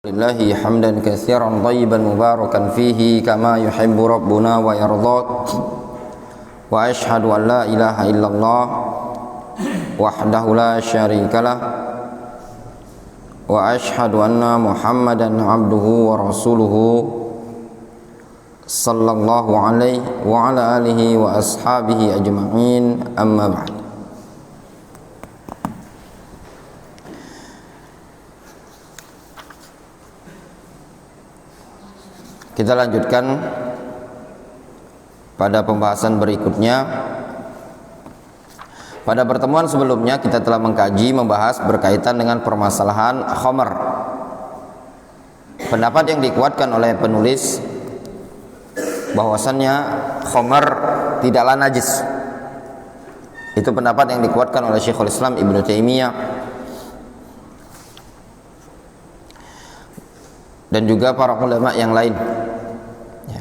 Lillahi hamdan katsiran thayyiban mubarakan fihi kama yuhibbu rabbuna wa yarda. Wa ashhadu an la ilaha illallah wahdahu la syarikalah wa ashhadu anna Muhammadan abduhu wa rasuluhu sallallahu alaihi wa ala alihi wa ashabihi ajma'in, amma ba'd. Kita lanjutkan pada pembahasan berikutnya. Pada pertemuan sebelumnya kita telah membahas berkaitan dengan permasalahan khamar. Pendapat yang dikuatkan oleh penulis bahwasannya khamar tidaklah najis. Itu pendapat yang dikuatkan oleh Syekhul Islam Ibnu Taimiyah dan juga para ulama yang lain, ya,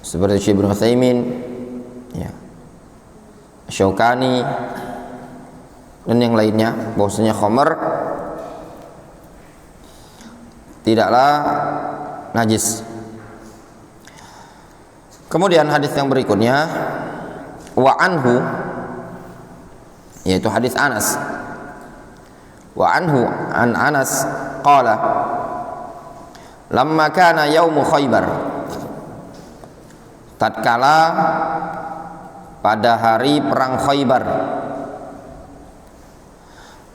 seperti Syekh Ibnu Utsaimin, ya, Syaukani dan yang lainnya, bahwasanya khamar tidaklah najis. Kemudian hadis yang berikutnya, wa anhu, yaitu hadis Anas. Wa anhu an Anas qala lamma kana yaumu Khaybar, tatkala pada hari perang Khaybar,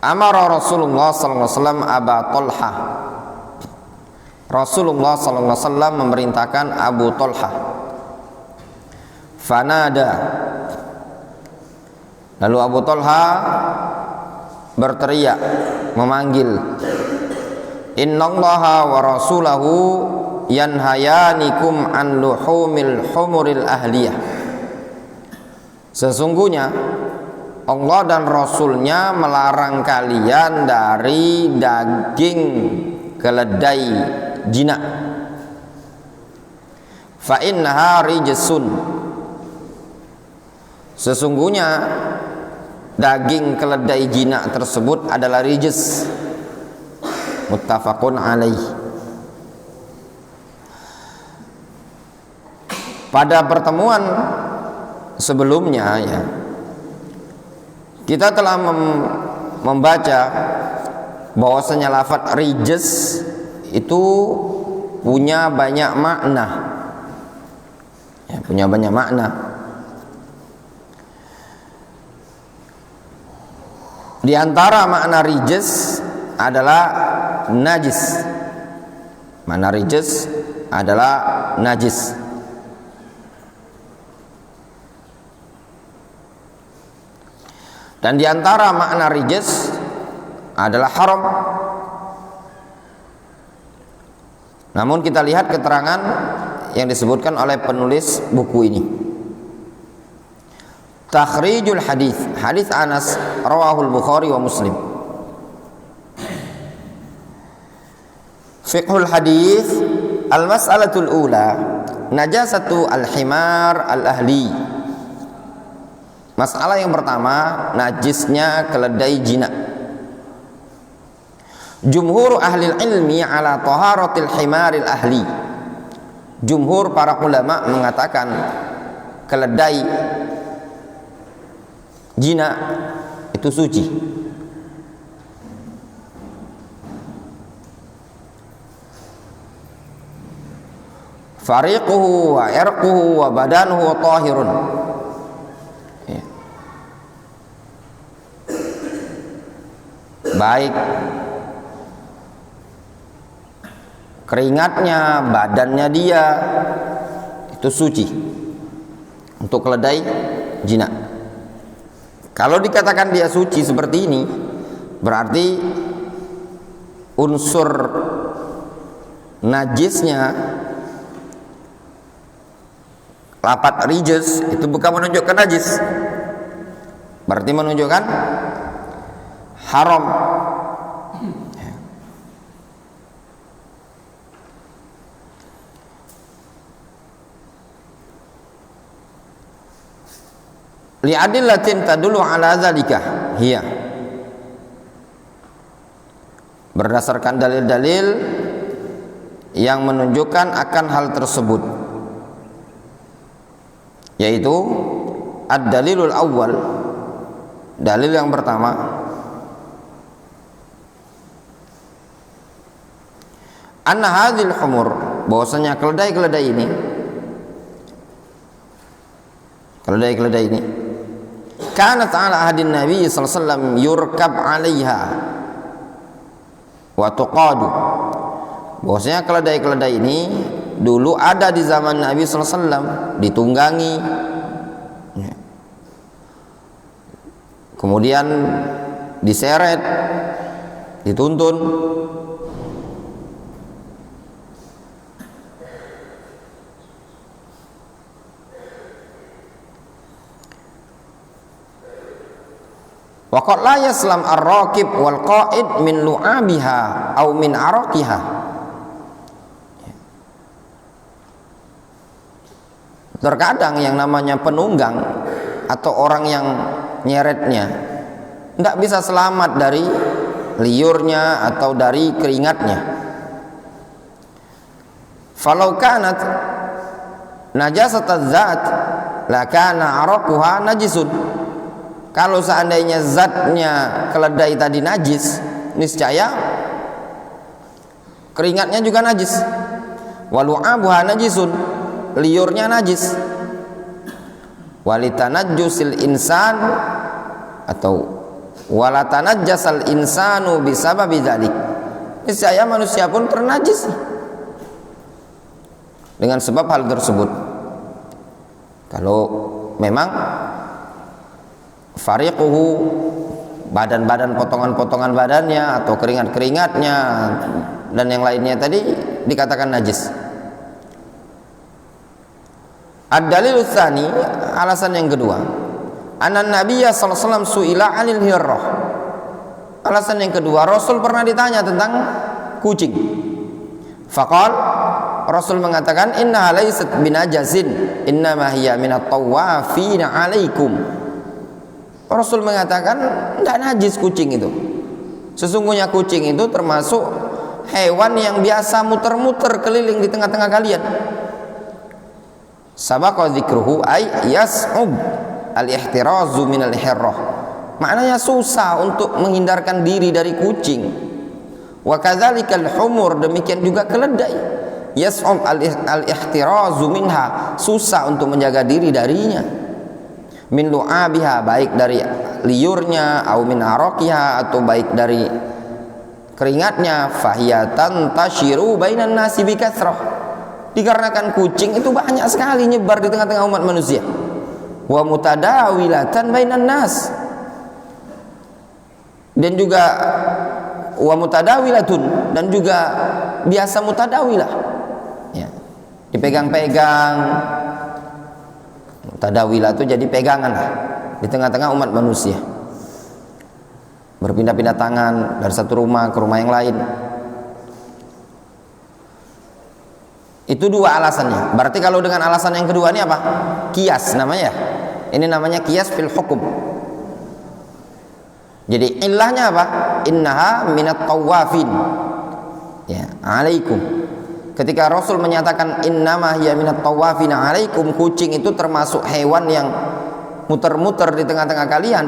amara Rasulullah sallallahu alaihi wasallam Aba Talha, Rasulullah sallallahu alaihi wasallam memerintahkan Abu Talha, fanada, lalu Abu Talha berteriak, memanggil, innallaha wa rasulahu yanhayanikum an luhumil humuril ahliyah. Sesungguhnya Allah dan Rasulnya melarang kalian dari daging keledai jinak. Fa innaha rijsun, sesungguhnya daging keledai jinak tersebut adalah rijis. Muttafaqun alaih. Pada pertemuan sebelumnya, ya, kita telah membaca bahwasanya lafaz rijis itu punya banyak makna, ya, punya banyak makna. Di antara makna rijis adalah najis. Makna rijis adalah najis. Dan di antara makna rijis adalah haram. Namun kita lihat keterangan yang disebutkan oleh penulis buku ini. Takhrijul hadis, hadis Anas rawahul Bukhari wa Muslim. Fiqhul hadis, al-mas'alatul ula, najasatu al-himar al-ahli. Masalah yang pertama, najisnya keledai jinak. Jumhur ahli ilmi ala taharatil himaril ahli. Jumhur para ulama mengatakan keledai jinak itu suci. Fariquhu wa irquhu wa badanuhu tahirun. Ya. Baik keringatnya, badannya dia itu suci untuk keledai jinak. Kalau dikatakan dia suci seperti ini, berarti unsur najisnya lafaz rijis itu bukan menunjukkan najis, berarti menunjukkan haram. Li'adillatin tadullu ala dzalika hiya, berdasarkan dalil-dalil yang menunjukkan akan hal tersebut, yaitu ad-dalilul awwal, dalil yang pertama, anna hadhil humur, bahwasanya keledai-keledai ini kanat ala ahadin Nabi sallallahu alaihi wasallam yurkab 'alaiha wa tuqadu, bahwasanya keledai-keledai ini dulu ada di zaman Nabi sallallahu alaihi wasallam, ditunggangi, kemudian diseret, dituntun. Wa qad la yaslam ar-raqib wal qa'id min lu'abiha aw min araqiha. Terkadang yang namanya penunggang atau orang yang nyeretnya tidak bisa selamat dari liurnya atau dari keringatnya. Falau kanat najasat az-zat la kana araquha najisun. Kalau seandainya zatnya keledai tadi najis, niscaya keringatnya juga najis. Walu'abuha najisun, liurnya najis. Walitanajjusil insan atau walatanajjasal insanu bisababi dzalik, niscaya manusia pun ternajis dengan sebab hal tersebut. Kalau memang fariquhu, badan-badan, potongan-potongan badannya atau keringat-keringatnya dan yang lainnya tadi dikatakan najis. Ad-dalil tsani, alasan yang kedua, anna Nabiyya sallallahu alaihi wasallam su'ila 'anil hirrah. Alasan yang kedua, Rasul pernah ditanya tentang kucing. Faqal, Rasul mengatakan, inna laysat binajasin, innama hiya minat tawafina 'alaikum. Rasul mengatakan tidak najis kucing itu. Sesungguhnya kucing itu termasuk hewan yang biasa muter-muter keliling di tengah-tengah kalian. Sabaqa dzikruhu ay yas'ub al-ihtirazu minal hirrah. Maknanya susah untuk menghindarkan diri dari kucing. Wa kadzalikal humur, demikian juga keledai. Yas'ub al-ihtirazu minha, susah untuk menjaga diri darinya. Min lu'abiha, baik dari liurnya, au min araqiha, atau baik dari keringatnya. Fahiyatan tashiru bainan nasi bikasrah, dikarenakan kucing itu banyak sekali nyebar di tengah-tengah umat manusia. Wa mutadawilatan bainan nas, dan juga wa mutadawilatun, dan juga biasa mutadawilah, ya, dipegang-pegang. Tadawilah itu jadi pegangan di tengah-tengah umat manusia, berpindah-pindah tangan dari satu rumah ke rumah yang lain. Itu dua alasannya. Berarti kalau dengan alasan yang kedua ini apa? Qiyas namanya. Ini namanya qiyas fil hukum. Jadi illahnya apa? Innaha minat tawafin, ya, alaikum. Ketika Rasul menyatakan innama hiya minat tawafina alaikum, kucing itu termasuk hewan yang muter-muter di tengah-tengah kalian,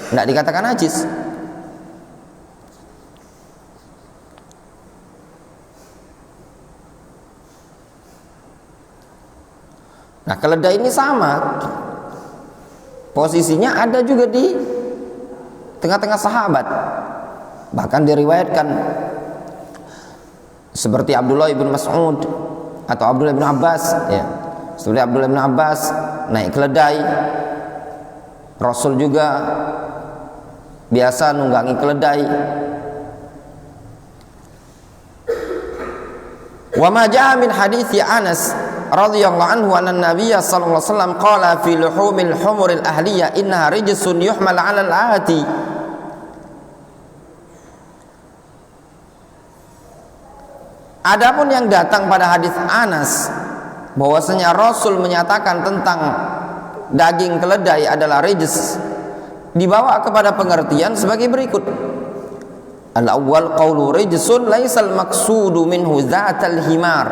tidak dikatakan najis. Nah, keledai ini sama posisinya, ada juga di tengah-tengah sahabat. Bahkan diriwayatkan seperti Abdullah ibn Mas'ud atau Abdullah ibn Abbas, ya. Seperti Abdullah ibn Abbas naik keledai, Rasul juga biasa nunggangi keledai. Wa ma jaa min hadithi Anas radhiyallahu anhu anna Nabiyya sallallahu alaihi wasallam qala fi luhumil humuril ahliyah innaha rijsun yuhmal 'ala al-'ati. Adapun yang datang pada hadis Anas bahwasanya Rasul menyatakan tentang daging keledai adalah rijs, dibawa kepada pengertian sebagai berikut. Al-awwal qawlu rijsun laisal maqsudu minhu zatal himar.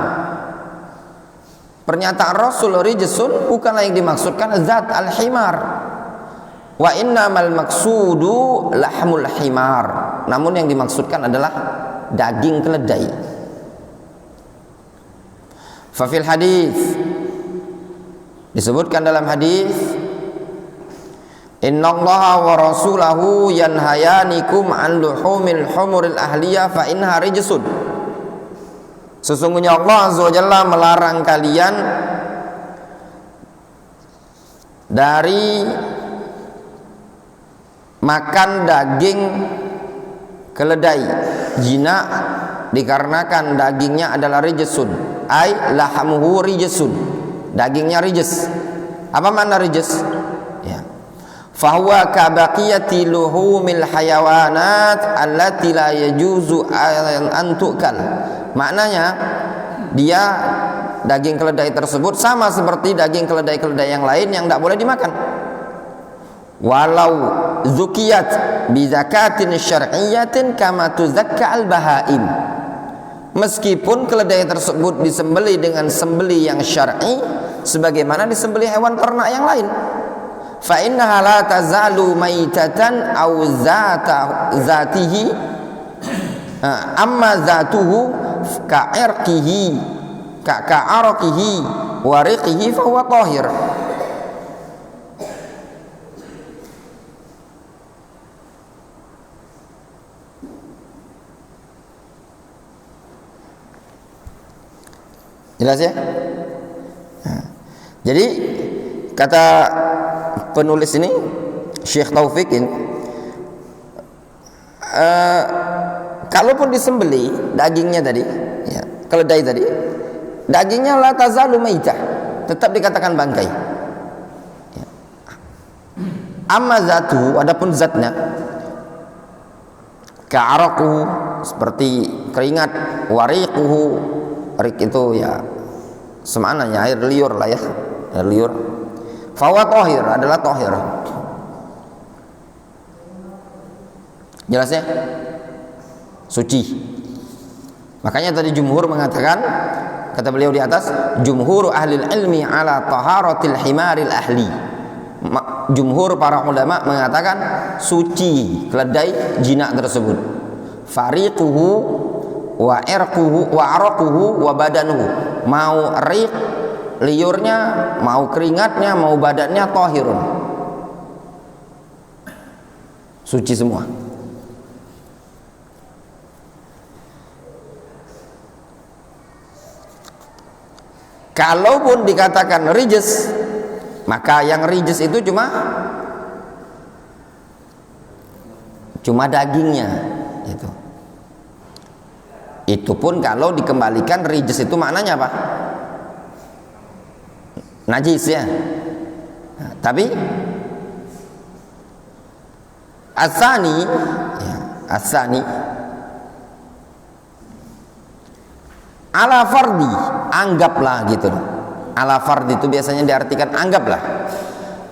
Pernyataan Rasul rijsun bukanlah yang dimaksudkan zat al-himar. Wa innamal maqsudu lahmul himar. Namun yang dimaksudkan adalah daging keledai. Fa fil hadis, disebutkan dalam hadis, innallaha wa rasulahu yanhayanikum an luhumil humuril ahliyah fa inha rijsun. Sesungguhnya Allah Azza wa Jalla melarang kalian dari makan daging keledai jinak dikarenakan dagingnya adalah rijsun, ai lahamuhu rijsun, dagingnya rijis. Apa makna rijis? Ya. Fahuwa kabaqiyati luhumil hayawanat allati la yajuzu an tu'kal. Maknanya dia, daging keledai tersebut sama seperti daging keledai-keledai yang lain yang tidak boleh dimakan. Walau zukiyat bi zakatin syar'iyyatin kama tuzakka al-bahaim. Meskipun keledai tersebut disembelih dengan sembelih yang syar'i sebagaimana disembelih hewan ternak yang lain. Fa innaha la tazalu maitatan aw zatihi amma zatuhu ka'irqihi ka'arqihi wa riqihi fa huwa tahir. Jelas ya? Jadi kata penulis ini, Syekh Taufik ini, kalaupun disembelih dagingnya tadi, ya, keledai tadi, dagingnya la tazalu maitah, tetap dikatakan bangkai. Ya. Amma zatu, adapun zatnya, ka'araquhu, seperti keringat, wariquhu, rik itu ya semananya air liur lah ya, air liur. Fawa tohir, adalah tohir. Jelasnya suci. Makanya tadi jumhur mengatakan, kata beliau di atas, jumhur ahlil ilmi ala taharatil himaril ahli. Jumhur para ulama mengatakan suci keledai jinak tersebut. Fariquhu wa irquhu wa araquhu wa badanuhu. Mau riq liurnya, mau keringatnya, mau badannya tahirun, suci semua. Kalaupun dikatakan rijis, maka yang rijis itu cuma dagingnya itu. Itu pun kalau dikembalikan rijis itu maknanya apa? Najis ya. Nah, tapi asani ya, asani ala fardi, anggaplah gitu. Ala fardi itu biasanya diartikan anggaplah.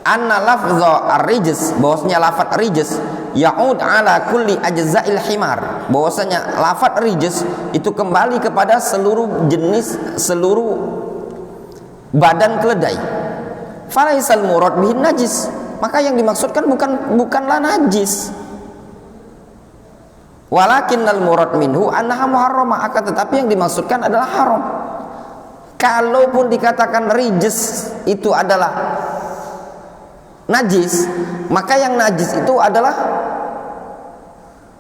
Anna lafza ar-rijis, bahwasanya lafaz rijis ya'ud ala kulli ajza'il himar, bahwasanya lafaz rijis itu kembali kepada seluruh jenis, seluruh badan keledai. Falaisal murad bihin najis, maka yang dimaksudkan bukanlah najis. Walakinnal murad minhu annaha muharramah, akan tetapi yang dimaksudkan adalah haram. Kalaupun dikatakan rijis itu adalah najis, maka yang najis itu adalah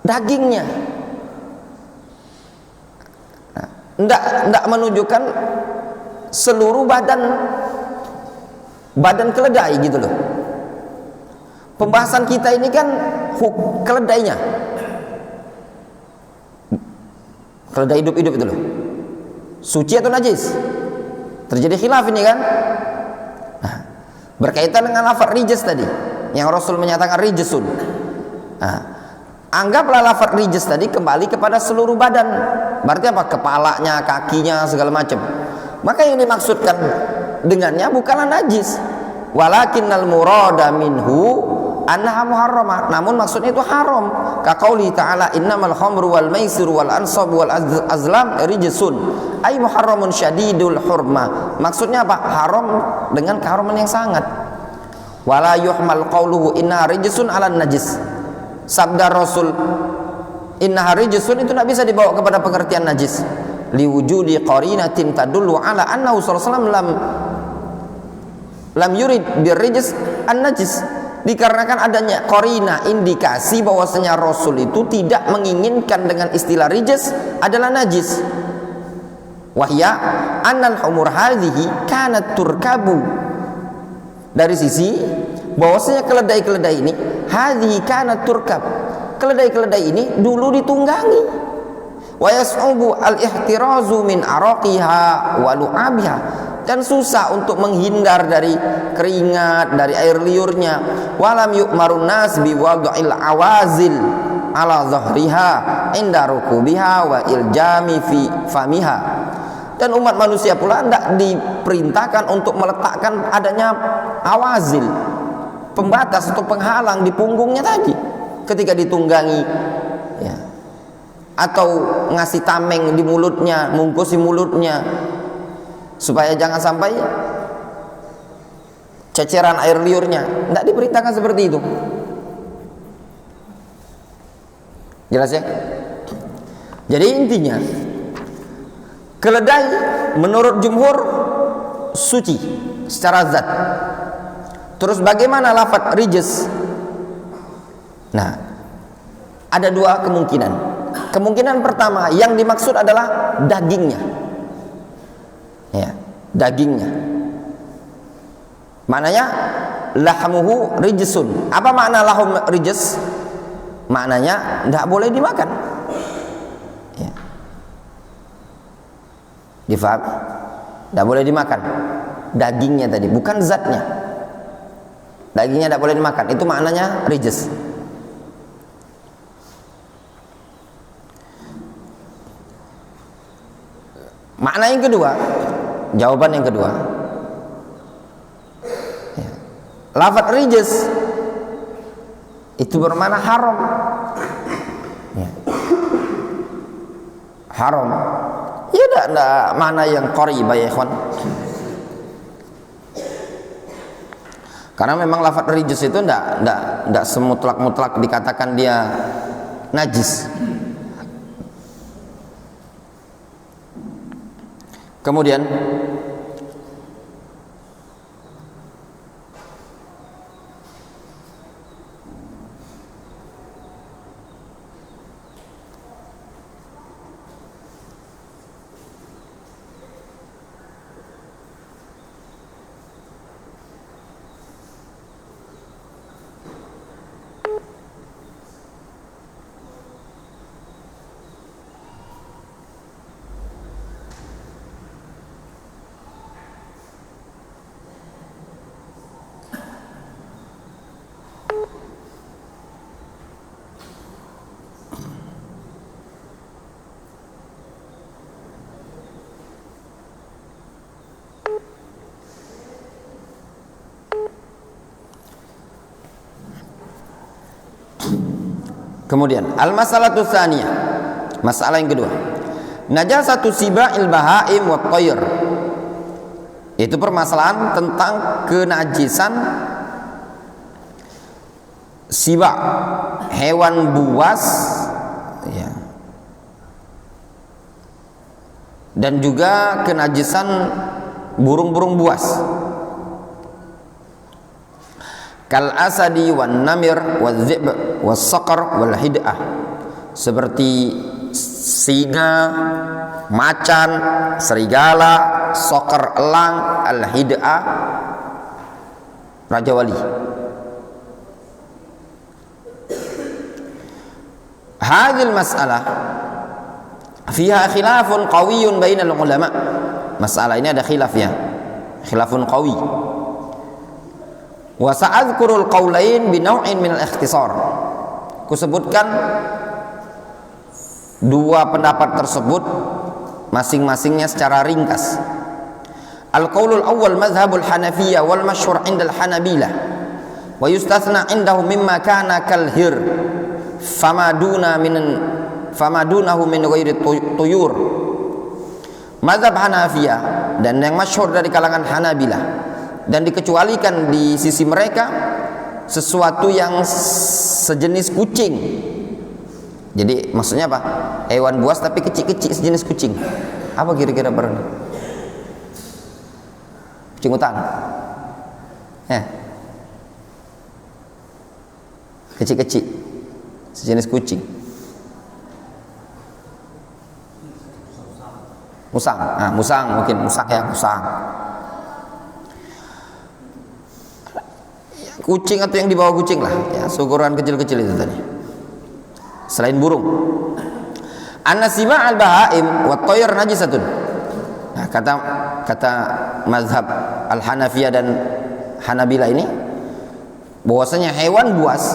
dagingnya. Tidak menunjukkan seluruh badan keledai gitu loh. Pembahasan kita ini kan keledainya, keledai hidup-hidup itu loh, suci atau najis. Terjadi khilaf ini kan. Nah, berkaitan dengan lafaz rijis tadi yang Rasul menyatakan rijisun. Nah, anggaplah lafaz rijis tadi kembali kepada seluruh badan. Berarti apa? Kepalanya, kakinya, segala macam. Maka yang dimaksudkan dengannya bukanlah najis. Walakinnal murada minhu annaha muharramah, namun maksudnya itu haram. Ka qauli ta'ala innamal khamru wal maisiru wal ansabu wal azlam rijsun, ay muharramun syadidul hurmah. Maksudnya apa? Haram dengan keharaman yang sangat. Wala yuhmal qauluhu inna rijsun 'alan najis. Sabda Rasul inna rijsun itu tidak bisa dibawa kepada pengertian najis. Liwujudi qarinatin tadullu ala annahu sallallahu alaihi wasallam lam yurid birrijs an-najis, dikarenakan adanya qarina, indikasi bahwasanya Rasul itu tidak menginginkan dengan istilah rijs adalah najis. Wahya annal humur hadhihi kanat turkabu, dari sisi bahwasanya keledai-keledai ini hadhihi kanat turkab, keledai-keledai ini dulu ditunggangi. Wa yas'ubu al-ihtirazu min araqiha wa lu'abiha, dan susah untuk menghindar dari keringat, dari air liurnya. Walam yu'marun nas bi wad'il awazil ala zahriha inda rukubiha wa iljami fi famiha, dan umat manusia pula tidak diperintahkan untuk meletakkan adanya awazil, pembatas atau penghalang di punggungnya tadi ketika ditunggangi, ya, atau ngasih tameng di mulutnya, mungkusi mulutnya, supaya jangan sampai ceceran air liurnya. Tidak diperintahkan seperti itu. Jelas ya? Jadi intinya, keledai menurut jumhur suci secara zat. Terus bagaimana lafaz rijs? Nah, ada dua kemungkinan. Kemungkinan pertama, yang dimaksud adalah dagingnya, ya, dagingnya. Maknanya lahmuhu rijsun. Apa makna lahum rijs? Maknanya tidak boleh dimakan, ya. Difaham? Tidak boleh dimakan dagingnya tadi, bukan zatnya. Dagingnya tidak boleh dimakan, itu maknanya rijs. Makna yang kedua, jawaban yang kedua, ya, lafaz rijs itu bermakna haram, ya. Haram, ya, tidak makna yang qaribah ya ikhwan. Karena memang lafaz rijs itu tidak semutlak-mutlak dikatakan dia najis. Kemudian Kemudian al-masalatu tsaniyah, masalah yang kedua, najasatu siba'il bahaim wa tayr. Itu permasalahan tentang kenajisan siba, hewan buas, ya, dan juga kenajisan burung-burung buas. Kal asadi wan namir wal dhib was saqar wal hid'ah, seperti singa, macan, serigala, sokar elang, al hid'ah, raja wali. Hadhil mas'alah fiha khilafun qawiyyun bainal ulama. Masalah ini ada khilaf, ya, khilafun qawi. Wa sa'adhkurul qaulain bi naw'in min al-ikhtisar. Kusebutkan dua pendapat tersebut masing-masingnya secara ringkas. Al-qaulul awwal madhhabul Hanafiyah wal masyhur 'inda al-Hanabilah. Wa yustatsna indahu mimma kana kalhir famadunahu min ghairi tuyur. Mazhab Hanafiyah dan yang masyhur dari kalangan Hanabilah, dan dikecualikan di sisi mereka sesuatu yang sejenis kucing. Jadi maksudnya apa? Hewan buas tapi kecil-kecil sejenis kucing. Apa kira-kira barangnya? Kucing hutan. Kecil-kecil sejenis kucing. Musang. Musang mungkin, musang. Kucing atau yang di bawah kucing lah, ya, ukuran kecil-kecil itu tadi. Selain burung. An-nasima al-bahaim wa tayr najisatun. Nah, kata mazhab Al-Hanafiyah dan Hanabila ini, bahwasanya hewan buas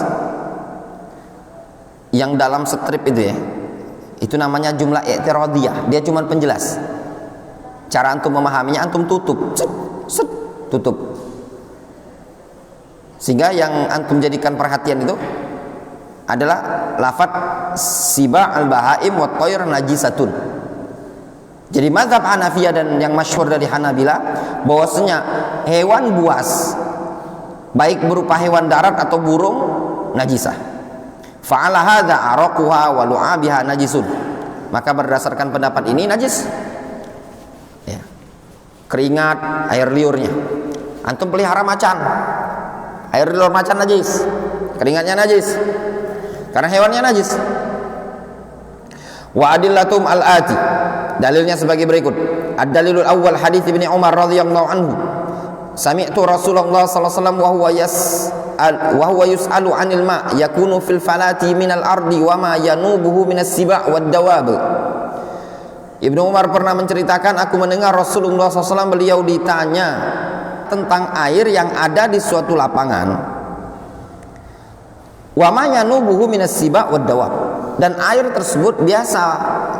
yang dalam strip itu ya, itu namanya jumlah i'tiradiyah. Dia cuma penjelas. Cara antum memahaminya, antum tutup, tutup. Sehingga yang antum jadikan perhatian itu adalah lafaz siba al-bahaim wa tayr najisatun. Jadi mazhab Hanafiyah dan yang masyhur dari Hanabila, bahwasanya hewan buas baik berupa hewan darat atau burung najisah. Fa'ala hadza araquha wa lu'abiha najisun. Maka berdasarkan pendapat ini najis. Ya. Keringat, air liurnya. Antum pelihara macan. Air liur macan najis. Keringatnya najis. Karena hewannya najis. Wa adillatum al-ati. Dalilnya sebagai berikut. Ad-dalilul awwal hadits Ibnu Umar radhiyallahu anhu. Sami'tu Rasulullah sallallahu alaihi wasallam wa huwa yus'alu 'anil ma' yakunu fil falati minal ardi wa ma yanubuhu minas siba' wad dawab. Ibnu Umar pernah menceritakan, aku mendengar Rasulullah SAW beliau ditanya tentang air yang ada di suatu lapangan. Wa ma yanubuhu minas siba' wad dawab. Dan air tersebut biasa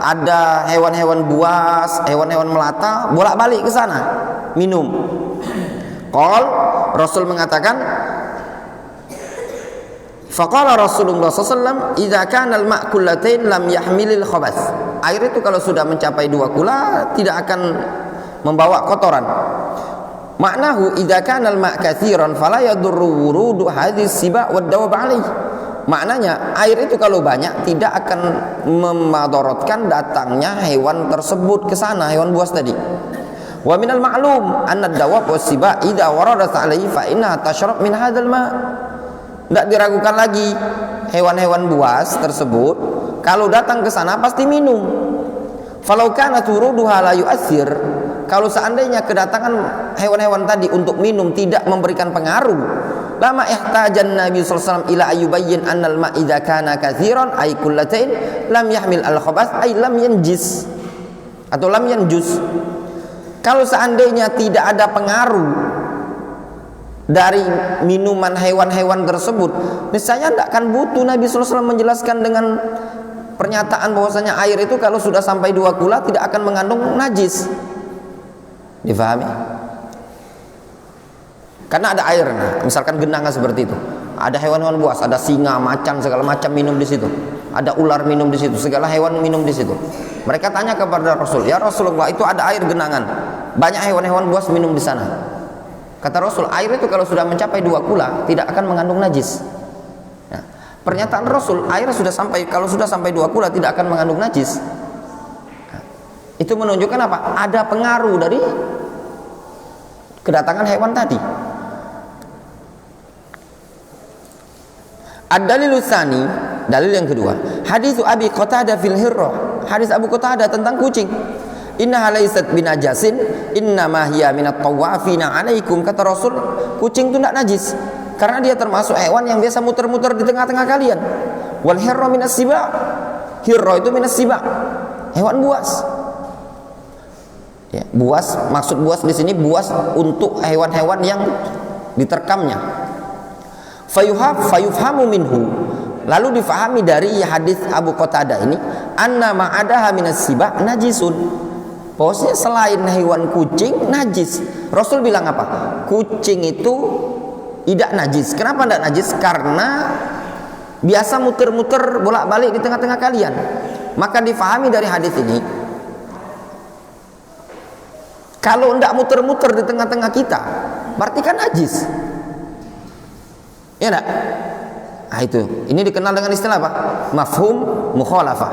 ada hewan-hewan buas, hewan-hewan melata bolak-balik ke sana minum. Rasul mengatakan, faqala Rasulullah SAW, idza kana al-ma' kullatain lam yahmilil khabath. Air itu kalau sudah mencapai 2 kula tidak akan membawa kotoran. Maknahu idza kana al-ma' katsiran fala yadurru wurudu hadhihi siba' wad dawab alaih. Maknanya air itu kalau banyak tidak akan memadaratkan datangnya hewan tersebut ke sana, hewan buas tadi. Wa minal ma'lum anna ad-dawab was-siba' idza waradat 'alaihi fa inna tashrab min hadzal ma'. Tidak diragukan lagi, hewan-hewan buas tersebut kalau datang ke sana pasti minum. Falau kana turuduha la yu'athir. Kalau seandainya kedatangan hewan-hewan tadi untuk minum tidak memberikan pengaruh, lama ihtajan Nabi sallallahu alaihi wasallam ila ayyubayyin annal ma' idza kana katsiran ay kullatain lam yahmil al-khabath ay lam yanjis atau lam yanjus. Kalau seandainya tidak ada pengaruh dari minuman hewan-hewan tersebut, niscaya tidak akan butuh Nabi SAW menjelaskan dengan pernyataan bahwasanya air itu kalau sudah sampai 2 kula tidak akan mengandung najis. Difahami? Karena ada air, misalkan genangan seperti itu, ada hewan-hewan buas, ada singa, macan, segala macam minum di situ, ada ular minum di situ, segala hewan minum di situ. Mereka tanya kepada Rasul, ya Rasulullah, itu ada air genangan, banyak hewan-hewan buas minum di sana. Kata Rasul, air itu kalau sudah mencapai 2 kula tidak akan mengandung najis. Nah, pernyataan Rasul, air kalau sudah sampai 2 kula tidak akan mengandung najis. Nah, itu menunjukkan apa? Ada pengaruh dari kedatangan hewan tadi. Ad-dalilus tsani, dalil yang kedua, hadis Abi Qatadah fil hirrah, hadis Abu Qatadah tentang kucing. Innaha laysat binajasin, innama hiya minat tawafina alaikum. Kata Rasul, kucing itu tidak najis karena dia termasuk hewan yang biasa muter-muter di tengah-tengah kalian. Wal hirra minas siba, hirra itu minas siba, hewan buas. Ya, buas, maksud buas di sini buas untuk hewan-hewan yang diterkamnya. Fayufhamu minhu, lalu difahami dari hadis Abu Qatadah ini, anna ma'adaha minas siba najisun. Bahwasanya selain hewan kucing najis. Rasul bilang apa? Kucing itu tidak najis. Kenapa tidak najis? Karena biasa muter-muter bolak-balik di tengah-tengah kalian. Maka difahami dari hadis ini, kalau tidak muter-muter di tengah-tengah kita, berarti kan najis. Ya enggak? Nah itu, ini dikenal dengan istilah apa? Mafhum mukhalafah.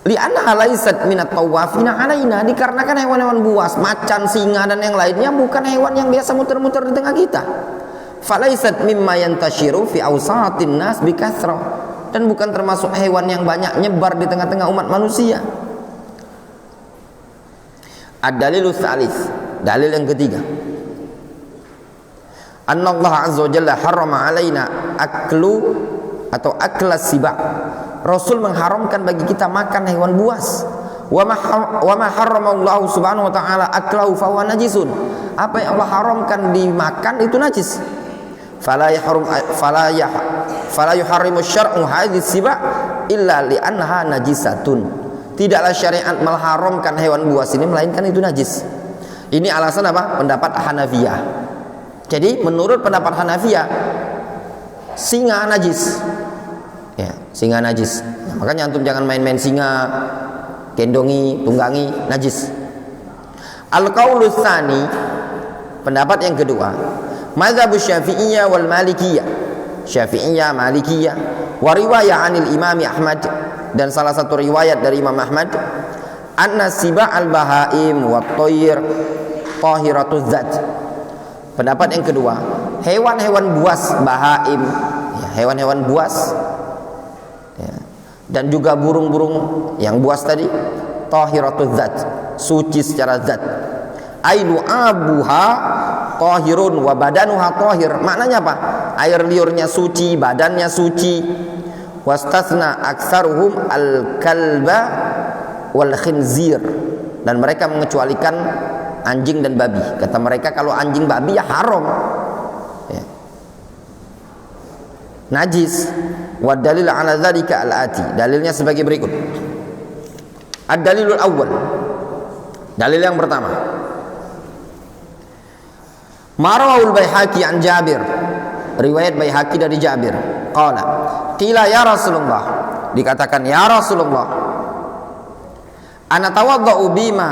Li'annaha laysat minat tawafina alaina, dikarenakan hewan-hewan buas, macan, singa dan yang lainnya bukan hewan yang biasa muter-muter di tengah kita. Falaysat mimma yantashiru fi awsatin nas bikathrah, dan bukan termasuk hewan yang banyak nyebar di tengah-tengah umat manusia. Ad-dalilus tsalits, dalil yang ketiga. Anna Allah azza wa jalla harrama alaina aklu atau aklas siba. Rasul mengharamkan bagi kita makan hewan buas. Wa ma harrama Allah subhanahu wa ta'ala aklahu fa huwa najisun. Apa yang Allah haramkan dimakan itu najis. Fala yuharrimu syar'u hadhihi siba illa li'annaha najisatun. Tidaklah syariat mengharamkan hewan buas ini melainkan itu najis. Ini alasan apa? Pendapat Hanafiyah. Jadi menurut pendapat Hanafiyah, singa najis. Ya, singa najis. Ya, makanya antum jangan main-main singa, gendongi, tunggangi, najis. Al-qaulus tsani, pendapat yang kedua, mazhab Syafi'iyah wal Malikiyah. Syafi'iyah, Malikiyah, wa riwayah 'anil Imam Ahmad, dan salah satu riwayat dari Imam Ahmad, anna siba' al-bahaim wa thayyir tahiratuz zat. Pendapat yang kedua, hewan-hewan buas, bahaim, ya, hewan-hewan buas, ya, dan juga burung-burung yang buas tadi, tahiratuz zat, suci secara zat. Aidu abuha tahirun wa badanuha tahir. Maknanya apa? Air liurnya suci, badannya suci. Wastasna aktsaruhum al-kalba wal khinzir, dan mereka mengecualikan anjing dan babi. Kata mereka kalau anjing babi ya haram, ya, najis. Wa dalil ala dzalika al-ati, dalilnya sebagai berikut. Ad-dalilul awwal, dalil yang pertama, Marawul Baihaqi an Jabir, riwayat Baihaqi dari Jabir, qala qila ya Rasulullah, dikatakan ya Rasulullah, ana tawaddau bima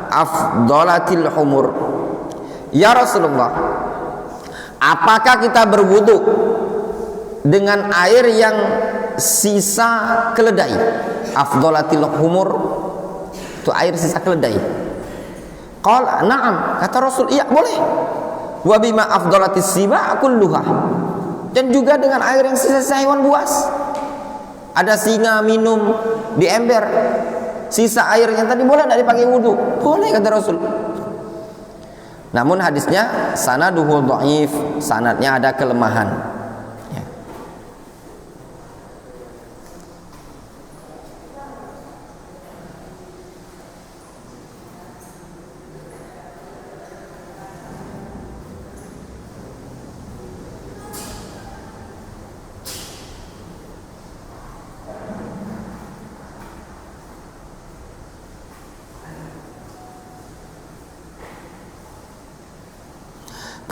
afdalatil humur. Ya Rasulullah, apakah kita berwudu dengan air yang sisa keledai? Afdalatil humur itu air sisa keledai. Qala na'am, kata Rasul, iya boleh. Wa bima afdalatis siba kulluha, dan juga dengan air yang sisa hewan buas. Ada singa minum di ember, sisa airnya tadi boleh tidak dipakai wudu? Boleh, kata Rasul. Namun hadisnya sanaduhu dhaif, sanadnya ada kelemahan. Ya.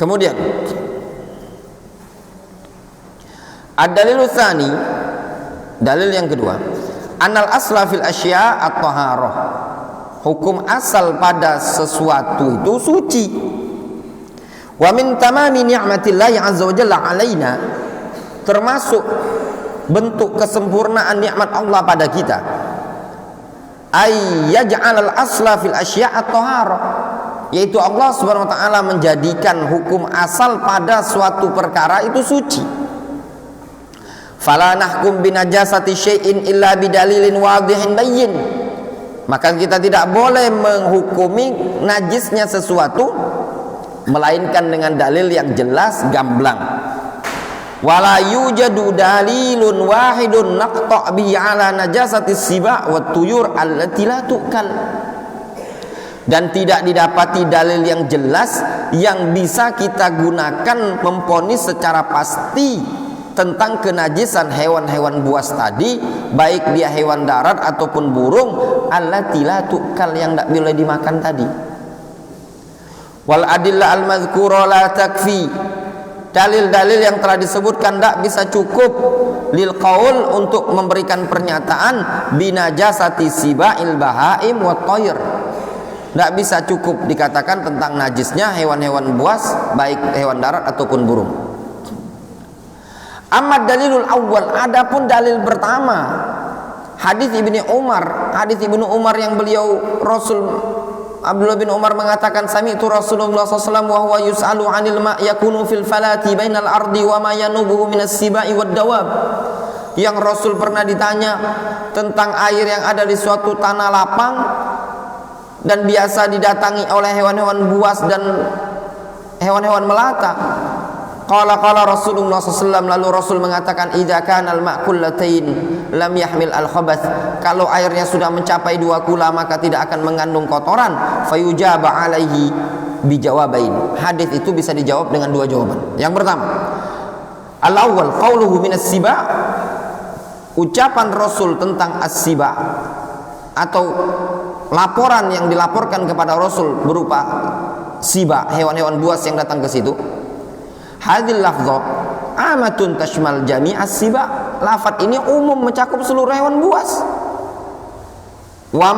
Kemudian ad-dalil tsani, dalil yang kedua, annal asla fil asya at-taharah, hukum asal pada sesuatu itu suci. Wa min tamami ni'matillahi azza wa jalla alaina, termasuk bentuk kesempurnaan nikmat Allah pada kita, ay yaj'al al-asla fil asya at-taharah, yaitu Allah subhanahu wa ta'ala menjadikan hukum asal pada suatu perkara itu suci. Fala nahkum binajasati syai'in illa bidalilin wadhihin bayyin, maka kita tidak boleh menghukumi najisnya sesuatu melainkan dengan dalil yang jelas gamblang. Wala yujadu dalilun wahidun naqta' bihi ala najasati siba wa tuyur allati la tu'kal, dan tidak didapati dalil yang jelas yang bisa kita gunakan memponis secara pasti tentang kenajisan hewan-hewan buas tadi, baik dia hewan darat ataupun burung, allati la tu'kal, yang tidak boleh dimakan tadi. Wal adillah al-madhkura la takfi. Dalil-dalil yang telah disebutkan tidak bisa cukup lil qaul untuk memberikan pernyataan binajasati siba'il bahaim wa thair. Tidak bisa cukup dikatakan tentang najisnya hewan-hewan buas, baik hewan darat ataupun burung. Amma dalilul awal, adapun dalil pertama, hadis Ibnu Umar yang beliau Rasul Abdullah bin Umar mengatakan, sami'tu Rasulullah SAW wa huwa yus'alu 'anil ma' yakunu fil falati bainal ardi wa ma yanubuhu minas sibai wad dawab. Yang Rasul pernah ditanya tentang air yang ada di suatu tanah lapang dan biasa didatangi oleh hewan-hewan buas dan hewan-hewan melata. Qala Rasulullah SAW, lalu Rasul mengatakan, idza kana al-ma' kullatain lam yahmil al-khabath. Kalau airnya sudah mencapai 2 kula maka tidak akan mengandung kotoran. Fayujaba alaihi bijawabain. Hadis itu bisa dijawab dengan 2 jawaban. Yang pertama, al-awwal qauluhu minas siba, ucapan Rasul tentang as-siba atau laporan yang dilaporkan kepada Rasul berupa siba, hewan-hewan buas yang datang ke situ. Hadil lafdh amatun tashmal jami'as siba. Lafaz ini umum mencakup seluruh hewan buas. Wa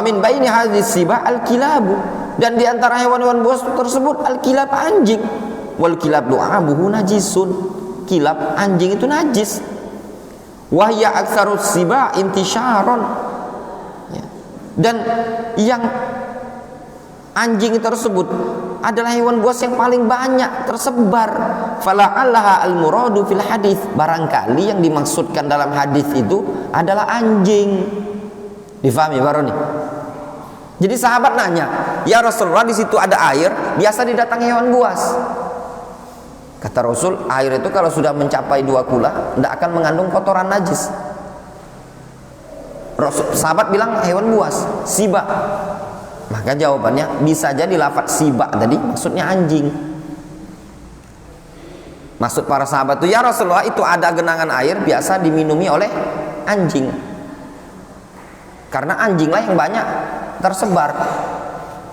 min baini hadhis siba al-kilabu, dan di antara hewan-hewan buas tersebut al-kilab, anjing. Wal kilab lu'abuhu najisun. Kilab, anjing itu najis. Wa hiya aktsarus siba intisyaron. Ya. Dan yang anjing tersebut adalah hewan buas yang paling banyak tersebar. Fala'allaha al-muradu fil hadis, barangkali yang dimaksudkan dalam hadis itu adalah anjing. Difahami baru nih? Jadi sahabat nanya, ya Rasulullah, di situ ada air, biasa didatangi hewan buas. Kata Rasul, air itu kalau sudah mencapai 2 kula tidak akan mengandung kotoran najis. Sahabat bilang hewan buas, siba. Maka jawabannya bisa jadi lafaz siba tadi maksudnya anjing. Maksud para sahabat itu, ya Rasulullah, itu ada genangan air biasa diminumi oleh anjing. Karena anjinglah yang banyak tersebar,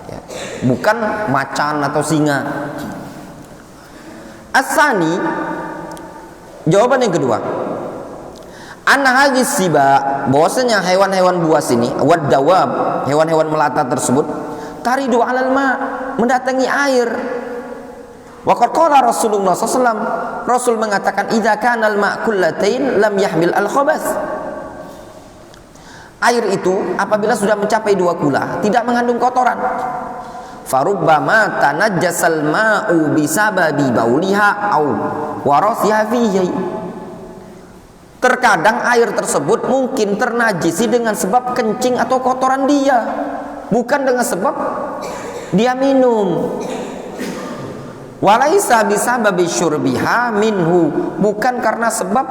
ya, bukan macan atau singa. As-sani, jawaban yang kedua, anna hadis siba, bahwasanya hewan-hewan buas ini, wad dawab, hewan-hewan melata tersebut, taridu alal ma, mendatangi air. Wa qala Rasulullah SAW, Rasul mengatakan, idza kana al ma' kullatain lam yahmil al khabath. Air itu apabila sudah mencapai 2 kula tidak mengandung kotoran. Farubbama tanajjasal ma'u bisababi bauliha au warasiha fihi. Terkadang air tersebut mungkin ternajisi dengan sebab kencing atau kotoran dia, bukan dengan sebab dia minum. Walaisa bisababi syurbiha minhu, bukan karena sebab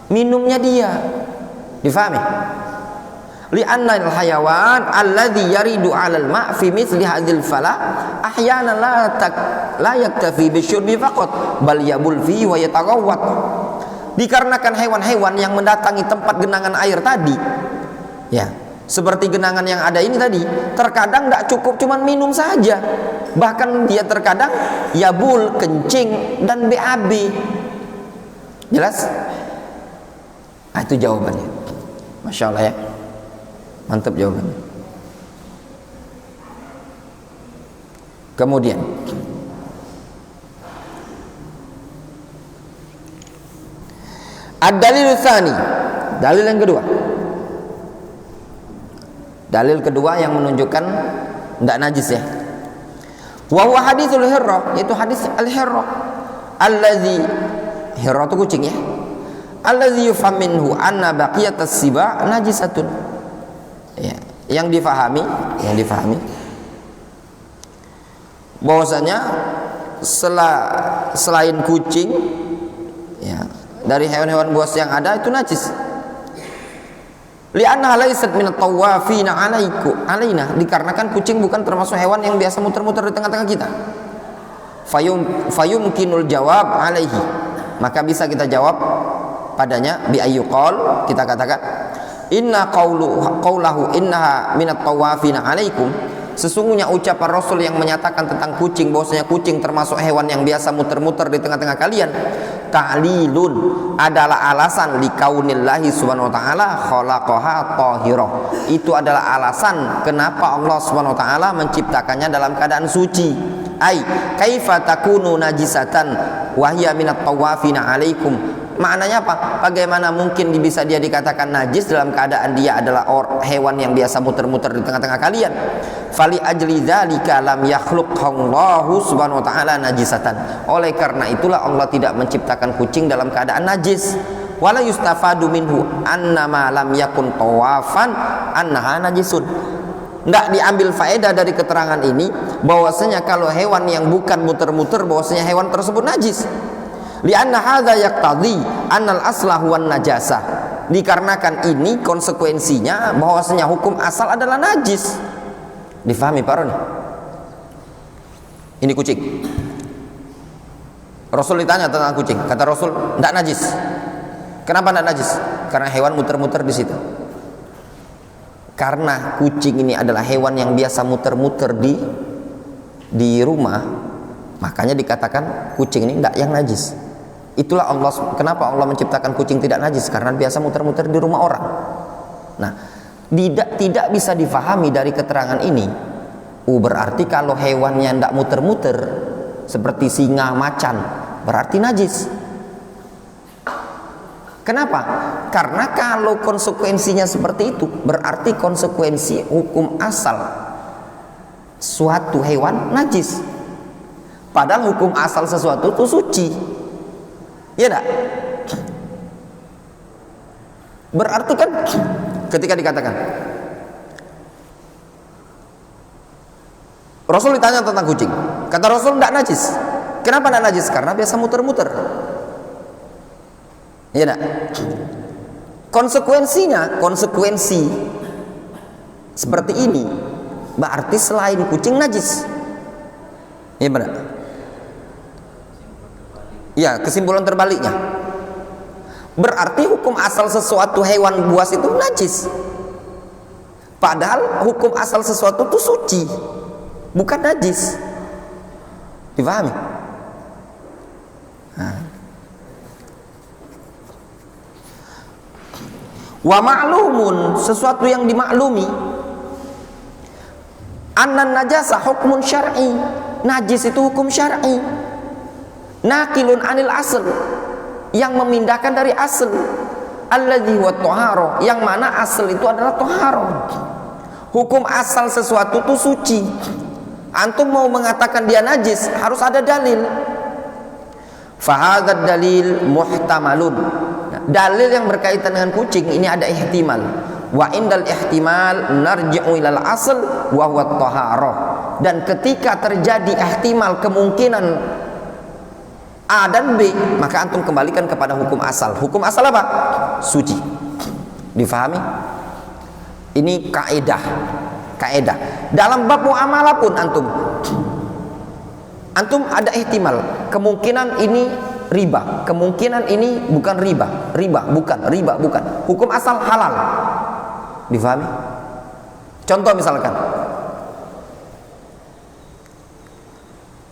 minumnya dia. Difahami? Li'anna al-hayawan alladhi yaridu 'alal ma' fi mithli hadhil fala ahyana la yaktafi bisyurbi faqat bal yabul fi wa yataghawwat. Dikarenakan hewan-hewan yang mendatangi tempat genangan air tadi, ya, seperti genangan yang ada ini tadi, terkadang tidak cukup cuma minum saja, bahkan dia terkadang yabul, kencing, dan BAB. Jelas? Nah, itu jawabannya. Masya Allah ya, mantap jawabannya. Kemudian ad-dalil tsani, dalil yang kedua. Dalil kedua yang menunjukkan tidak najis ya. Wa huwa haditsul hirra, yaitu hadis al-hirra. Allazi, hirra itu kucing ya. Allazi yufham minhu anna baqiyatas siba najisatun. Ya, yang difahami bahwasanya selain kucing, ya, dari hewan-hewan buas yang ada itu najis. Li'anna laysat minat tawafina alaina, dikarenakan kucing bukan termasuk hewan yang biasa muter-muter di tengah-tengah kita. Fayumkinul jawab alaihi, maka bisa kita jawab padanya bi ayyuqal, kita katakan inna qaulahu innaha minat tawafina alaikum, Sesungguhnya ucapan Rasul yang menyatakan tentang kucing bahwasanya kucing termasuk hewan yang biasa muter-muter di tengah-tengah kalian, ta'lilun, adalah alasan likaunillahi subhanahu wa ta'ala khalaqaha tahirah. Itu adalah alasan kenapa Allah subhanahu wa ta'ala menciptakannya dalam keadaan suci. Ai kaifa takunu najisatan wa hiya minat tawafina alaikum. Maknanya apa? Bagaimana mungkin bisa dia dikatakan najis dalam keadaan dia adalah hewan yang biasa muter-muter di tengah-tengah kalian? Fali ajli dzalika lam yakhluqallahu subhanahu wa ta'ala najisatan. Oleh karena itulah Allah tidak menciptakan kucing dalam keadaan najis. Wala yustafadu minhu annama lam yakun tawafan annaha najisun. Tidak diambil faedah dari keterangan ini bahwasanya kalau hewan yang bukan muter-muter bahwasanya hewan tersebut najis. Lianna hadza yaqtadi annal asla huwan najasah. Dikarenakan ini konsekuensinya bahwasanya hukum asal adalah najis. Difahami Pak Roni? Ini kucing. Rasul ditanya tentang kucing, kata Rasul, tidak najis. Kenapa tidak najis? Karena hewan muter-muter di situ. Karena kucing ini adalah hewan yang biasa muter-muter di rumah, makanya dikatakan kucing ini tidak yang najis. Itulah kenapa Allah menciptakan kucing tidak najis, karena biasa muter-muter di rumah orang. Nah, tidak bisa difahami dari keterangan ini. Berarti kalau hewannya tidak muter-muter seperti singa, macan, berarti najis. Kenapa? Karena kalau konsekuensinya seperti itu, berarti konsekuensi hukum asal suatu hewan najis. Padahal hukum asal sesuatu itu suci. Ya enggak? Berarti kan ketika dikatakan Rasul ditanya tentang kucing, kata Rasul tidak najis. Kenapa tidak najis? Karena biasa muter-muter. Ya enggak? Konsekuensi seperti ini berarti selain kucing najis. Ya benar. Ya, kesimpulan terbaliknya berarti hukum asal sesuatu hewan buas itu najis, padahal hukum asal sesuatu itu suci, bukan najis. Dipahami? Wa ma'lumun, sesuatu yang dimaklumi, annan najasa hukmun syar'i, najis itu hukum syar'i, nakilun anil asl, yang memindahkan dari asl, alladzi huwa thahara, yang mana asal itu adalah thahara. Hukum asal sesuatu itu suci. Antum mau mengatakan dia najis harus ada dalil. Fahadzal dalil muhtamalun. Dalil yang berkaitan dengan kucing ini ada ihtimal. Wa indal ihtimal narji'u ilal asl wa huwa thahara. Dan ketika terjadi ihtimal kemungkinan A dan B, maka antum kembalikan kepada hukum asal. Hukum asal apa? Suci. Difahami? Ini kaidah. Dalam bab muamalah pun antum ada ihtimal, kemungkinan ini riba, kemungkinan ini bukan riba, bukan. Hukum asal halal. Difahami? Contoh misalkan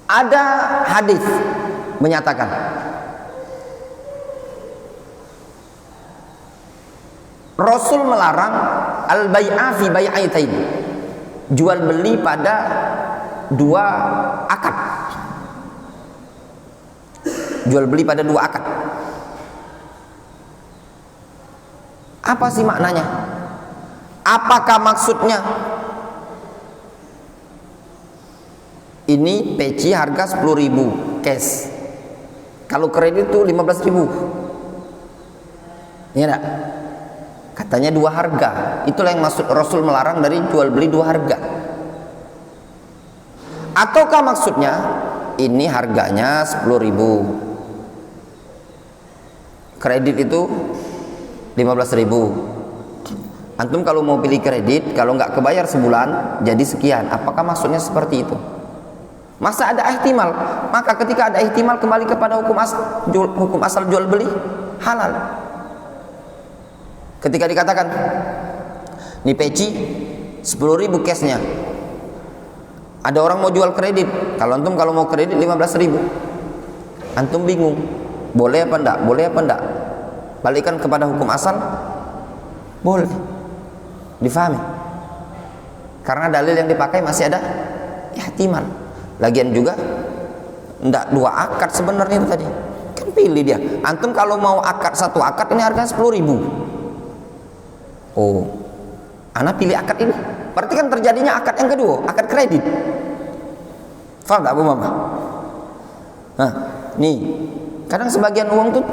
ada hadis menyatakan Rasul melarang al-bai'a fi bai'aitain, jual beli pada dua akad. Jual beli pada dua akad. Apa sih maknanya? Apakah maksudnya ini peci harga 10.000 cash, kalau kredit itu 15.000? Iya enggak? Katanya dua harga. Itulah yang maksud Rasul melarang dari jual beli dua harga. Ataukah maksudnya ini harganya 10.000, kredit itu 15.000. Antum kalau mau pilih kredit, kalau nggak kebayar sebulan jadi sekian. Apakah maksudnya seperti itu? Masa ada ihtimal? Maka ketika ada ihtimal kembali kepada hukum asal jual beli halal. Ketika dikatakan ini peci 10.000 cashnya, Ada orang mau jual kredit, kalau mau kredit 15.000, antum bingung, boleh apa enggak? Boleh apa enggak? Balikkan kepada hukum asal, boleh, difahami. Karena dalil yang dipakai masih ada ihtimal. Lagian juga enggak dua akad sebenarnya itu tadi. Kan pilih dia. Antum kalau mau akad satu akad ini harganya 10.000. Oh, ana pilih akad ini. Berarti kan terjadinya akad yang kedua, akad kredit. Faham tak Bu Mama? Nah, nih kadang sebagian uang tuh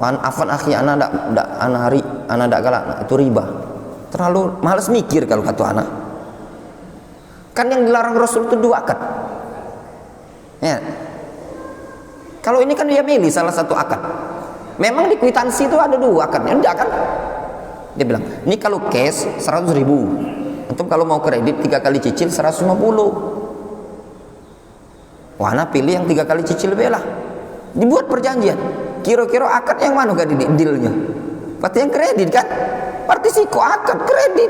afan akhi ana ndak galak, itu riba. Terlalu males mikir kalau kata anak. Kan yang dilarang Rasul itu dua akad. Ya. Kalau ini kan dia milih salah satu akad. Memang di kwitansi itu ada dua akadnya, enggak kan? Dia bilang, ini kalau cash 100.000. Antum kalau mau kredit 3 kali cicil 150. Wah, ana pilih yang 3 kali cicil lah. Dibuat perjanjian. Kira-kira akad yang mana gak dealnya? Berarti yang kredit kan? Berarti sih kok akad kredit.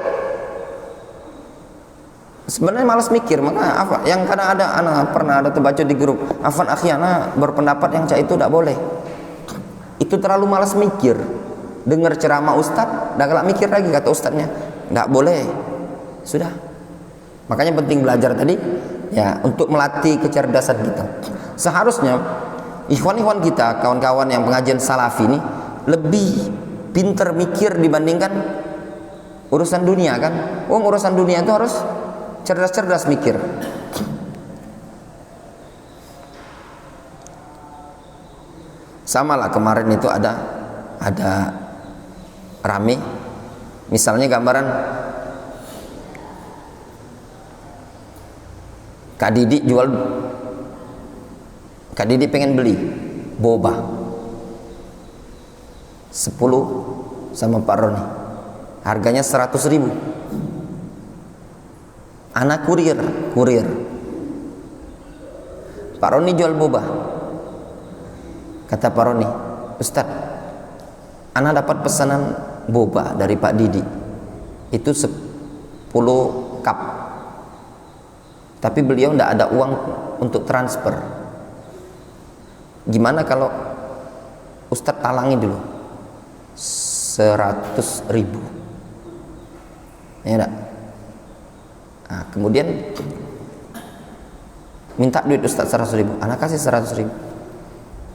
Sebenarnya malas mikir, maka apa? Yang kadang ada anak pernah ada terbaca di grup, Afan akhiana berpendapat yang cak itu tidak boleh. Itu terlalu malas mikir. Dengar ceramah ustad, dah galak mikir lagi kata ustadnya, tidak boleh. Sudah. Makanya penting belajar tadi, ya untuk melatih kecerdasan kita. Seharusnya ikhwan-ikhwan kita, kawan-kawan yang pengajian salafi ini lebih pinter mikir dibandingkan urusan dunia kan. Urusan dunia itu harus cerdas-cerdas mikir. Sama lah kemarin itu ada rame, misalnya gambaran Kak Didi pengen beli boba 10 sama Pak Roni, harganya 100.000. Anak kurir Pak Roni jual boba. Kata Pak Roni, Ustaz, anak dapat pesanan boba dari Pak Didi itu 10 cup, tapi beliau tidak ada uang untuk transfer. Gimana kalau Ustaz talangi dulu 100.000, ya enggak? Nah, kemudian minta duit Ustaz 100.000, anak kasih 100.000,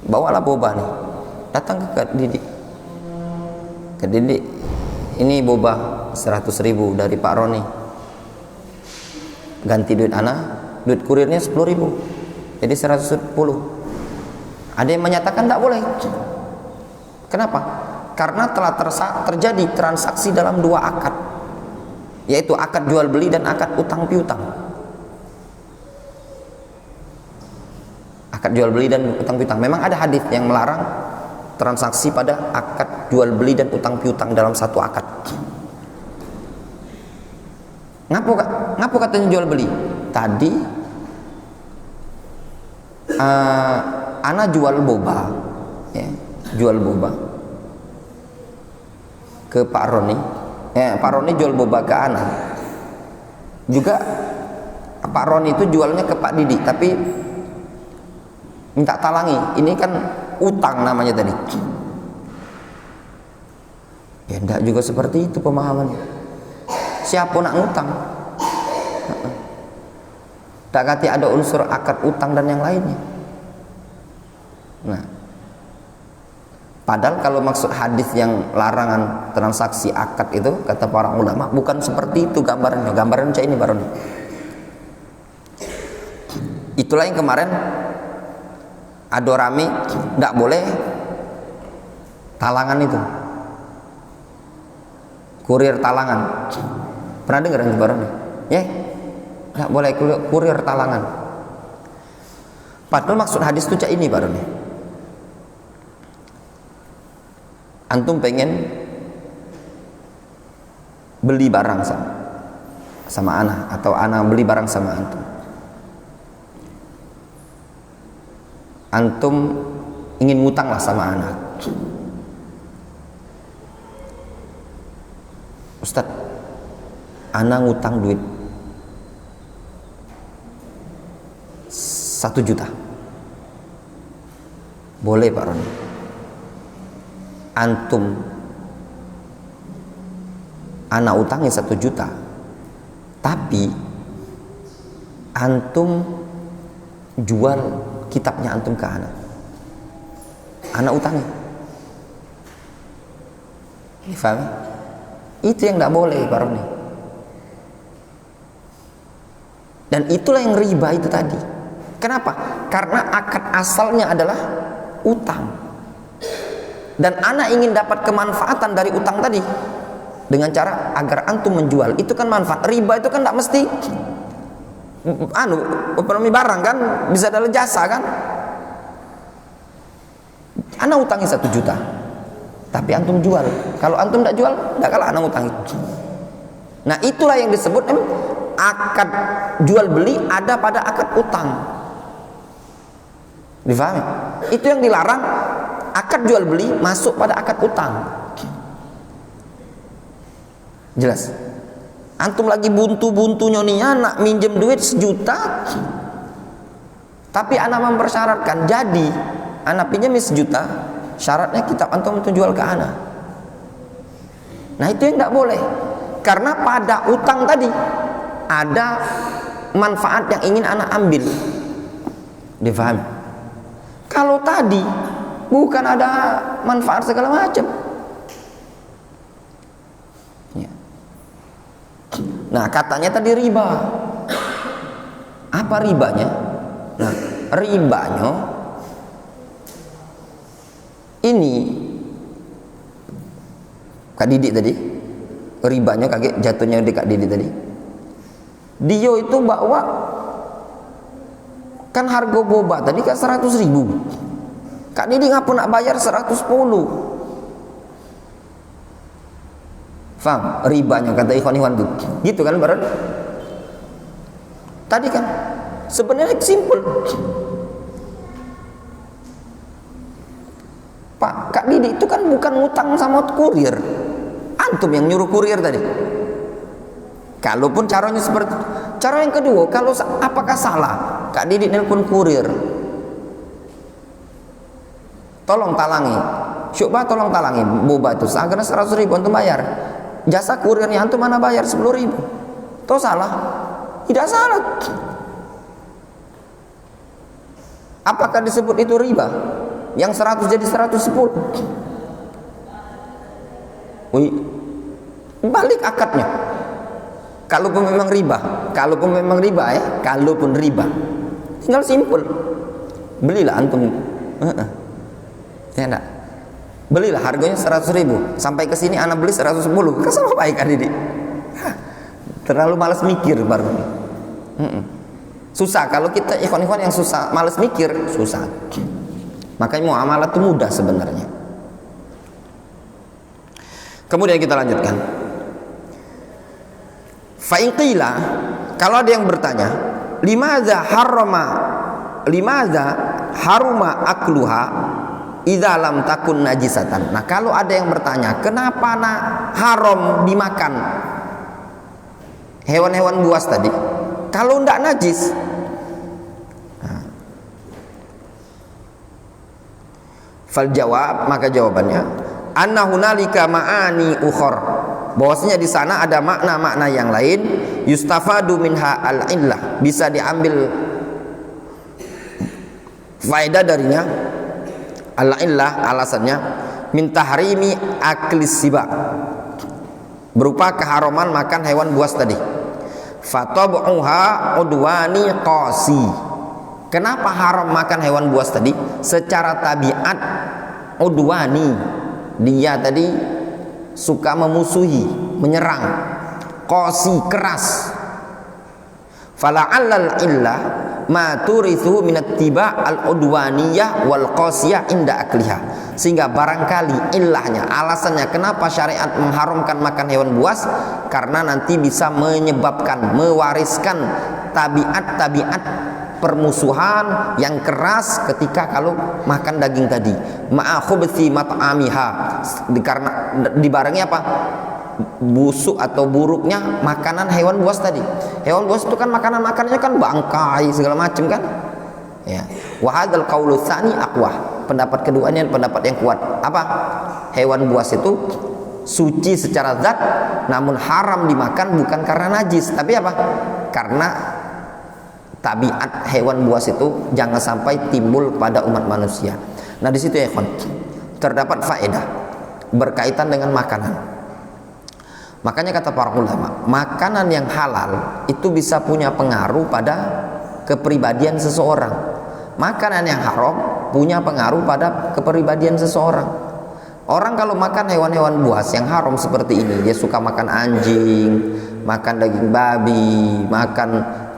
bawalah boba nih, datang ke Didi, ini boba 100.000 dari Pak Roni, ganti duit anak, duit kurirnya 10.000, jadi 110. Ada yang menyatakan tidak boleh. Kenapa? Karena telah terjadi transaksi dalam dua akad, yaitu akad jual beli dan akad utang piutang. Akad jual beli dan utang piutang. Memang ada hadis yang melarang transaksi pada akad jual beli dan utang piutang dalam satu akad. Ngapo katanya jual beli? Tadi ana jual boba, ya, jual boba ke Pak Roni. Pak Roni jual boba ke ana. Juga Pak Roni itu jualnya ke Pak Didi, tapi minta talangi. Ini kan utang namanya tadi. Ya enggak juga seperti itu pemahamannya. Siapa nak ngutang? Tak kati ada unsur akad utang dan yang lainnya. Nah, padahal kalau maksud hadis yang larangan transaksi akad itu, kata para ulama, bukan seperti itu gambarannya. Gambaran ini baru nih. Itulah yang kemarin ada rame, tidak boleh talangan itu, kurir talangan. Pernah dengar yang baru nih? Ya, tidak boleh kurir talangan. Padahal maksud hadis itu cak ini baru nih. Antum pengen beli barang sama anak, atau anak beli barang sama antum. Antum ingin ngutang lah sama anak. Ustaz, anak ngutang duit 1 juta. Boleh Pak Roni. Antum anak utangi 1 juta, tapi antum jual kitabnya antum ke anak utangi. Paham? Itu yang tidak boleh Pak Roni. Dan itulah yang riba itu tadi. Kenapa? Karena akad asalnya adalah utang. Dan anak ingin dapat kemanfaatan dari utang tadi dengan cara agar antum menjual. Itu kan manfaat. Riba itu kan tidak mesti ekonomi barang kan, bisa dalam jasa kan. Anak utangi 1 juta, tapi antum jual. Kalau antum tidak jual, tidak kalah anak utangi. Nah itulah yang disebut akad jual beli ada pada akad utang. Difahami? Itu yang dilarang. Akad jual beli masuk pada akad utang. Jelas? Antum lagi buntu-buntunya nih anak minjem duit 1 juta, tapi anak mempersyaratkan, jadi anak pinjam 1 juta, syaratnya kitab antum untuk jual ke anak. Nah itu yang tidak boleh, karena pada utang tadi ada manfaat yang ingin anak ambil. Difahami? Kalau tadi bukan ada manfaat segala macam. Ya. Nah katanya tadi riba. Apa ribanya? Nah ribanya ini Kak Didik tadi, ribanya kaget jatuhnya di Kak Didik tadi. Dia itu bawa kan harga boba tadi kan 100.000. Kak Didik ngapa nak bayar 110? Faham? Ribanya kata ikhwan-ikhwan itu. Gitu kan Barat? Tadi kan sebenarnya simple. Pak, Kak Didik itu kan bukan ngutang sama kurir. Antum yang nyuruh kurir tadi. Kalaupun caranya seperti itu. Cara yang kedua, kalau apakah salah Kak Didik nelpon kurir? Tolong talangi, Syukbah tolong talangi boba itu seharga 100.000 untuk bayar. Jasa kurirnya antum mana bayar 10.000. Toh salah? Tidak salah. Apakah disebut itu riba? Yang 100 jadi 110. Wih, balik akadnya. Kalaupun memang riba, kalaupun riba, tinggal simple. Belilah antum. Ya enggak? Belilah harganya 100.000. Sampai ke sini anak beli 110. Kan sama baik Kak Didik. Terlalu malas mikir baru. Susah kalau kita ikhwan-ikhwan yang susah, malas mikir, susah. Makanya muamalah itu mudah sebenarnya. Kemudian kita lanjutkan. Fa in qila, kalau ada yang bertanya, limadza haruma akluha idza lam takun najisatan. Nah, kalau ada yang bertanya, kenapa haram dimakan hewan-hewan buas tadi kalau tidak najis? Fal jawab, maka jawabannya anna hunalika ma'ani ukhor, bahwasanya di sana ada makna-makna yang lain, yustafadu minha al-illah, bisa diambil faedah darinya. Al-illah alasannya min tahrimi aklis siba, berupa keharaman makan hewan buas tadi. Fatabuha udwani qasi, kenapa haram makan hewan buas tadi? Secara tabiat udwani, dia tadi suka memusuhi, menyerang. Qasi, keras. Fala'allal illah ma turithu minat tiba al-udwaniyah wal qasiyah inda akliha, sehingga barangkali ilahnya, alasannya kenapa syariat mengharamkan makan hewan buas, karena nanti bisa menyebabkan, mewariskan tabiat-tabiat permusuhan yang keras ketika kalau makan daging tadi. Ma'a khubthi mat'amiha, karena dibarengi apa? Busuk atau buruknya makanan hewan buas tadi. Hewan buas itu kan makanannya kan bangkai segala macam kan. Ya. Wa hadzal qaulu tsani aqwa. Pendapat keduanya pendapat yang kuat. Apa? Hewan buas itu suci secara zat, namun haram dimakan bukan karena najis, tapi apa? Karena tabiat hewan buas itu jangan sampai timbul pada umat manusia. Nah, di situ ya, ikhwan, terdapat faedah berkaitan dengan makanan. Makanya kata para ulama, makanan yang halal itu bisa punya pengaruh pada kepribadian seseorang. Makanan yang haram punya pengaruh pada kepribadian seseorang. Orang kalau makan hewan-hewan buas yang haram seperti ini, dia suka makan anjing, makan daging babi, makan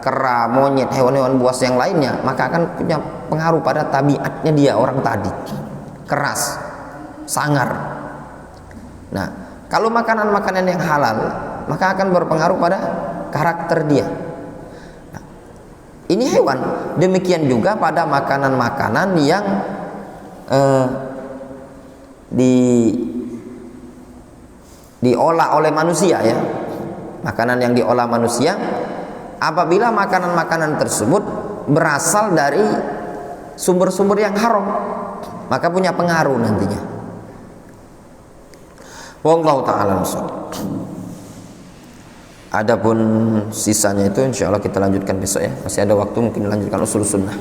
kera, monyet, hewan-hewan buas yang lainnya, maka akan punya pengaruh pada tabiatnya dia orang tadi. Keras, sangar. Nah, kalau makanan-makanan yang halal, maka akan berpengaruh pada karakter dia. Nah, ini hewan. Demikian juga pada makanan-makanan yang diolah oleh manusia ya. Makanan yang diolah manusia, apabila makanan-makanan tersebut berasal dari sumber-sumber yang haram, maka punya pengaruh nantinya. Wallahu ta'ala shawab. Adapun sisanya itu insyaallah kita lanjutkan besok ya. Masih ada waktu, mungkin lanjutkan usul sunnah.